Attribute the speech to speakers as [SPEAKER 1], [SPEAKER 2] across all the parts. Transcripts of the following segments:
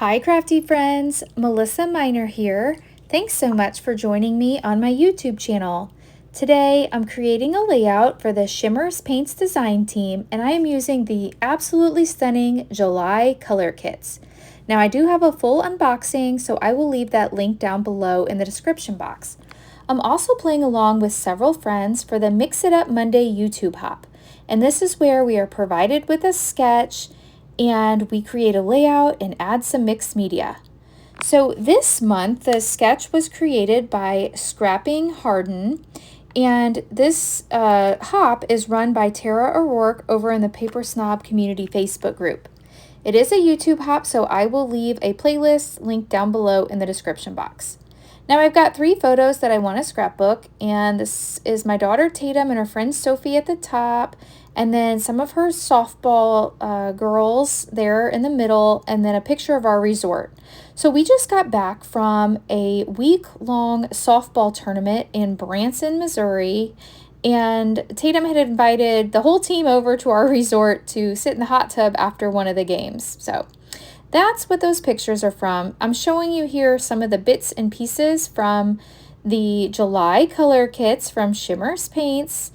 [SPEAKER 1] Hi crafty friends, Melissa Minor here. Thanks so much for joining me on my YouTube channel. Today I'm creating a layout for the Shimmerz Paints design team, and I am using the absolutely stunning July color kits. Now I do have a full unboxing, so I will leave that link down below in the description box. I'm also playing along with several friends for the Mix It Up Monday YouTube hop, and this is where we are provided with a sketch and we create a layout and add some mixed media. So this month the sketch was created by Scrapping Harden, and this hop is run by Tara O'Rourke over in the Paper Snob Community Facebook group. It is a YouTube hop, so I will leave a playlist linked down below in the description box. Now I've got 3 photos that I want to scrapbook, and this is my daughter Tatum and her friend Sophie at the top, and then some of her softball girls there in the middle, and then a picture of our resort. So we just got back from a week-long softball tournament in Branson, Missouri, and Tatum had invited the whole team over to our resort to sit in the hot tub after one of the games. So that's what those pictures are from. I'm showing you here some of the bits and pieces from the July color kits from Shimmerz Paints.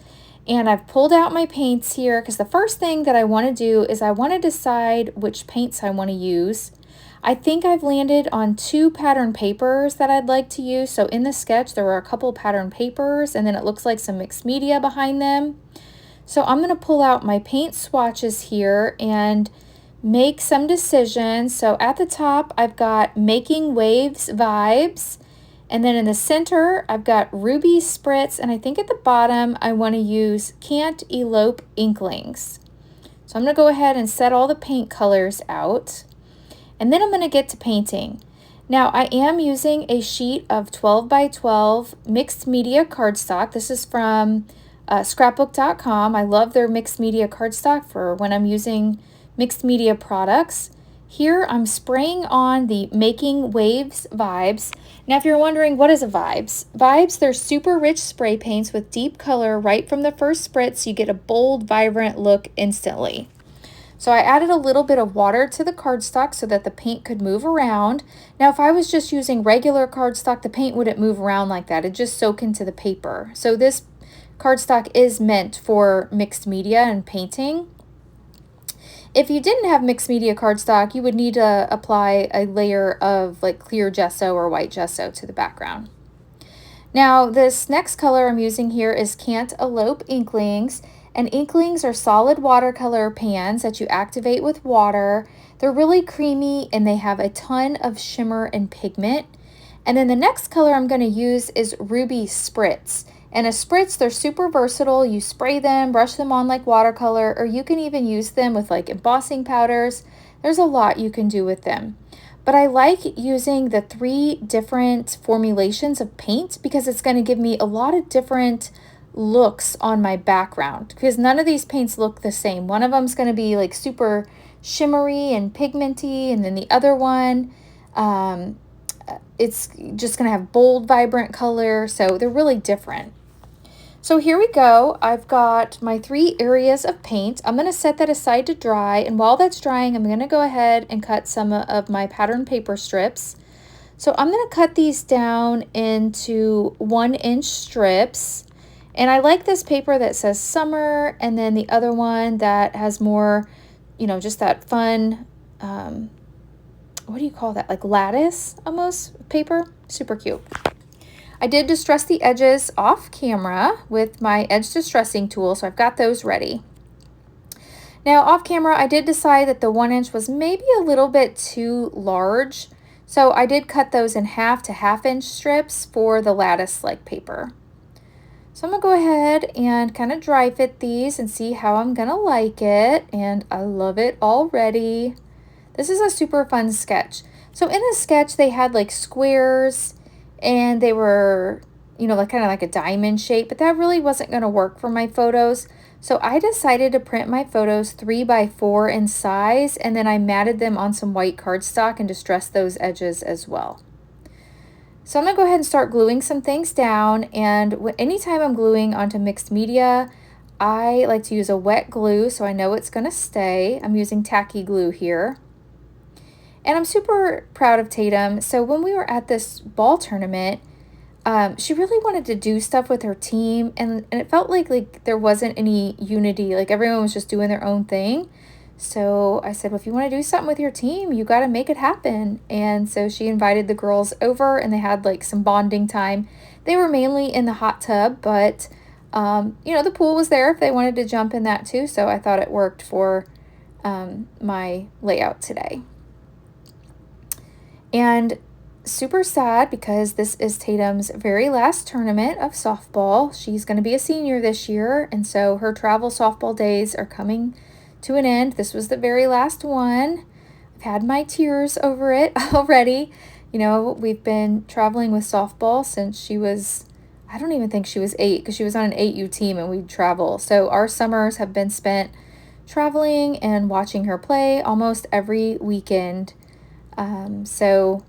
[SPEAKER 1] And I've pulled out my paints here because the first thing that I want to do is I want to decide which paints I want to use. I think I've landed on 2 pattern papers that I'd like to use. So in the sketch there were a couple pattern papers, and then it looks like some mixed media behind them. So I'm going to pull out my paint swatches here and make some decisions. So at the top I've got Making Waves Vibes, and then in the center I've got Ruby Spritz, and I think at the bottom I want to use Can't Elope Inklings. So I'm going to go ahead and set all the paint colors out, and then I'm going to get to painting. Now I am using a sheet of 12 by 12 mixed media cardstock. This is from scrapbook.com. I love their mixed media cardstock for when I'm using mixed media products. Here I'm spraying on the Making Waves Vibes. Now if you're wondering, what is a Vibes? Vibes, they're super rich spray paints with deep color right from the first spritz. You get a bold, vibrant look instantly. So I added a little bit of water to the cardstock so that the paint could move around. Now if I was just using regular cardstock, the paint wouldn't move around like that. It'd just soak into the paper. So this cardstock is meant for mixed media and painting. If you didn't have mixed media cardstock, you would need to apply a layer of like clear gesso or white gesso to the background. Now this next color I'm using here is Can't Elope Inklings, and inklings are solid watercolor pans that you activate with water. They're really creamy and they have a ton of shimmer and pigment. And then the next color I'm going to use is Ruby Spritz. And a spritz, they're super versatile. You spray them, brush them on like watercolor, or you can even use them with like embossing powders. There's a lot you can do with them. But I like using the 3 different formulations of paint because it's going to give me a lot of different looks on my background, because none of these paints look the same. One of them is going to be like super shimmery and pigmenty, and then the other one, it's just going to have bold, vibrant color. So they're really different. So here we go. I've got my 3 areas of paint. I'm going to set that aside to dry, and while that's drying, I'm going to go ahead and cut some of my pattern paper strips. So I'm going to cut these down into 1-inch strips, and I like this paper that says summer, and then the other one that has more, you know, just that fun, what do you call that, like lattice almost paper. Super cute. I did distress the edges off camera with my edge distressing tool, so I've got those ready. Now off camera I did decide that the 1-inch was maybe a little bit too large, so I did cut those in half to 1/2-inch strips for the lattice like paper. So I'm going to go ahead and kind of dry fit these and see how I'm going to like it, and I love it already. This is a super fun sketch. So in the sketch they had like squares, and they were, you know, like kind of like a diamond shape, but that really wasn't going to work for my photos. So I decided to print my photos 3 by 4 in size, and then I matted them on some white cardstock and distressed those edges as well. So I'm going to go ahead and start gluing some things down, and anytime I'm gluing onto mixed media, I like to use a wet glue so I know it's going to stay. I'm using tacky glue here. And I'm super proud of Tatum. So when we were at this ball tournament, she really wanted to do stuff with her team, and it felt like there wasn't any unity. Like everyone was just doing their own thing. So I said, well, if you want to do something with your team, you got to make it happen. And so she invited the girls over, and they had like some bonding time. They were mainly in the hot tub, but you know, the pool was there if they wanted to jump in that too. So I thought it worked for my layout today. And super sad because this is Tatum's very last tournament of softball. She's going to be a senior this year, and so her travel softball days are coming to an end. This was the very last one. I've had my tears over it already. You know, we've been traveling with softball since she was, I don't even think she was 8, because she was on an 8U team and we'd travel. So our summers have been spent traveling and watching her play almost every weekend. So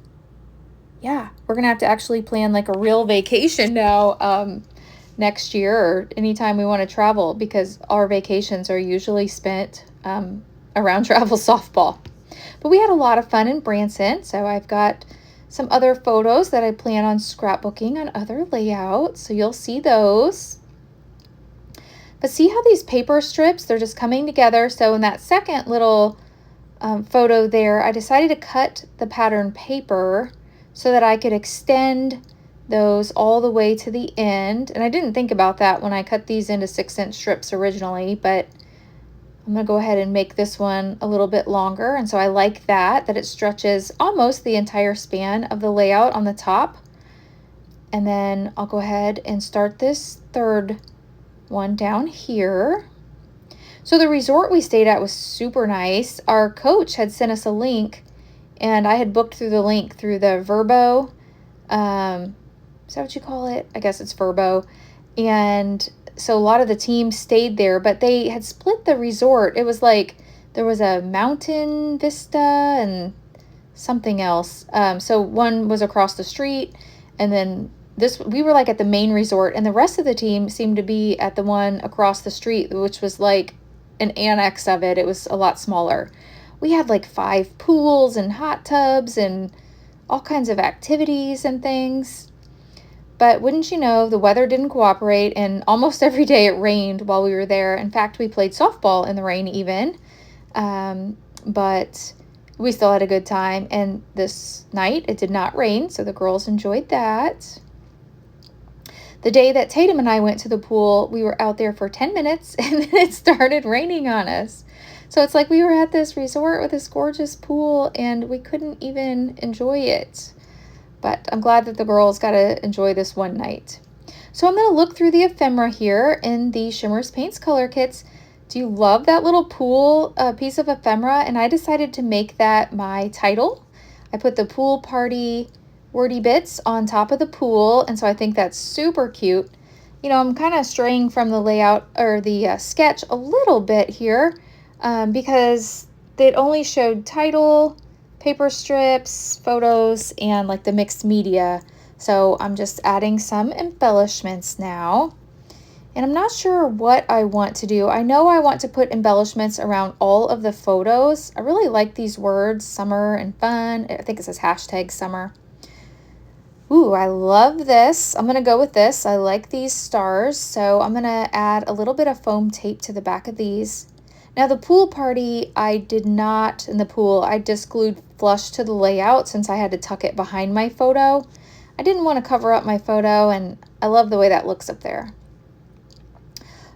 [SPEAKER 1] yeah, we're gonna have to actually plan like a real vacation now next year or anytime we want to travel, because our vacations are usually spent around travel softball. But we had a lot of fun in Branson, so I've got some other photos that I plan on scrapbooking on other layouts, so you'll see those. But see how these paper strips, they're just coming together. So in that second little photo there, I decided to cut the pattern paper so that I could extend those all the way to the end. And I didn't think about that when I cut these into 6-inch strips originally, but I'm gonna go ahead and make this one a little bit longer. And so I like that it stretches almost the entire span of the layout on the top. And then I'll go ahead and start this third one down here. So the resort we stayed at was super nice. Our coach had sent us a link, and I had booked through the link through the Verbo. Is that what you call it? I guess it's Verbo. And so a lot of the team stayed there, but they had split the resort. It was like there was a mountain vista and something else. So one was across the street, and then we were like at the main resort, and the rest of the team seemed to be at the one across the street, which was like an annex of it. It was a lot smaller. We had like 5 pools and hot tubs and all kinds of activities and things. But wouldn't you know, the weather didn't cooperate, and almost every day it rained while we were there. In fact, we played softball in the rain even. But we still had a good time. And this night it did not rain, so the girls enjoyed that. The day that Tatum and I went to the pool, we were out there for 10 minutes and then it started raining on us. So it's like we were at this resort with this gorgeous pool and we couldn't even enjoy it. But I'm glad that the girls got to enjoy this one night. So I'm going to look through the ephemera here in the Shimmerz Paints Color Kitz. Do you love that little pool piece of ephemera? And I decided to make that my title. I put the pool party wordy bits on top of the pool, and so I think that's super cute. You know, I'm kind of straying from the layout or the sketch a little bit here because it only showed title, paper strips, photos, and like the mixed media. So I'm just adding some embellishments now. And I'm not sure what I want to do. I know I want to put embellishments around all of the photos. I really like these words, summer and fun. I think it says hashtag summer. Ooh, I love this. I'm going to go with this. I like these stars, so I'm going to add a little bit of foam tape to the back of these. Now the pool party, I did not, in the pool, I just glued flush to the layout since I had to tuck it behind my photo. I didn't want to cover up my photo, and I love the way that looks up there.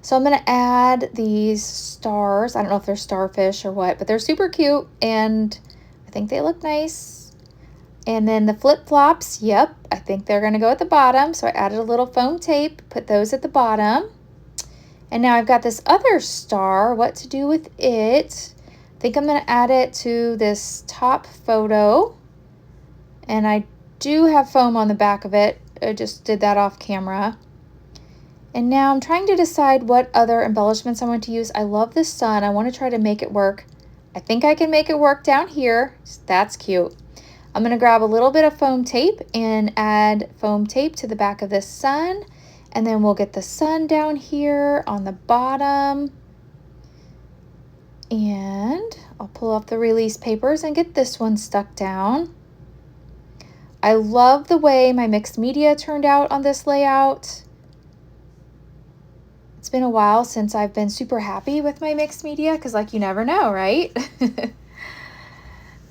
[SPEAKER 1] So I'm going to add these stars. I don't know if they're starfish or what, but they're super cute, and I think they look nice. And then the flip-flops, yep, I think they're going to go at the bottom. So I added a little foam tape, put those at the bottom. And now I've got this other star, what to do with it. I think I'm going to add it to this top photo. And I do have foam on the back of it. I just did that off camera. And now I'm trying to decide what other embellishments I want to use. I love the sun. I want to try to make it work. I think I can make it work down here. That's cute. I'm going to grab a little bit of foam tape and add foam tape to the back of this sun. And then we'll get the sun down here on the bottom. And I'll pull off the release papers and get this one stuck down. I love the way my mixed media turned out on this layout. It's been a while since I've been super happy with my mixed media because, like, you never know, right?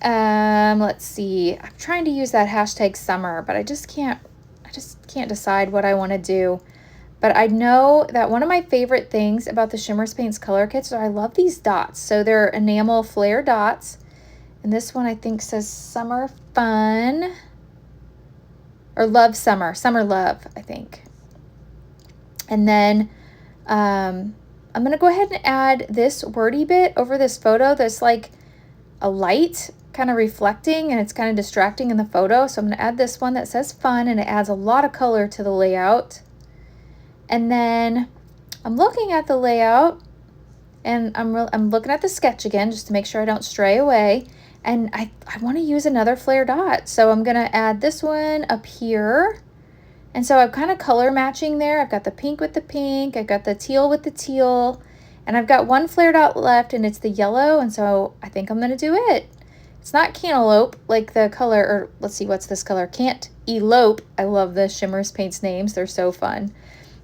[SPEAKER 1] Let's see. I'm trying to use that hashtag summer, but I just can't decide what I want to do. But I know that one of my favorite things about the Shimmerz Paints Color Kitz are I love these dots. So they're enamel flare dots. And this one I think says Summer Fun. Or Love Summer. Summer Love, I think. And then I'm going to go ahead and add this wordy bit over this photo that's like a light kind of reflecting, and it's kind of distracting in the photo. So I'm going to add this one that says fun, and it adds a lot of color to the layout. And then I'm looking at the layout, and I'm looking at the sketch again just to make sure I don't stray away. And I want to use another flare dot. So I'm going to add this one up here. And so I'm kind of color matching there. I've got the pink with the pink. I've got the teal with the teal. And I've got one flare dot left, and it's the yellow. And so I think I'm going to do it. It's not cantaloupe like the color, or let's see, what's this color? Can't elope. I love the Shimmerz Paints names. They're so fun.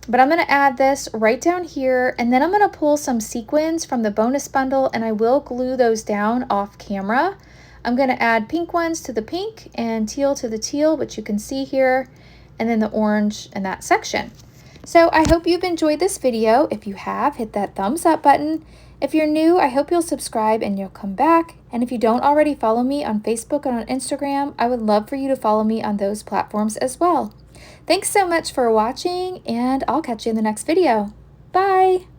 [SPEAKER 1] But I'm going to add this right down here, and then I'm going to pull some sequins from the bonus bundle, and I will glue those down off camera. I'm going to add pink ones to the pink and teal to the teal, which you can see here, and then the orange in that section. So I hope you've enjoyed this video. If you have, hit that thumbs up button. If you're new, I hope you'll subscribe and you'll come back. And if you don't already follow me on Facebook and on Instagram, I would love for you to follow me on those platforms as well. Thanks so much for watching, and I'll catch you in the next video. Bye!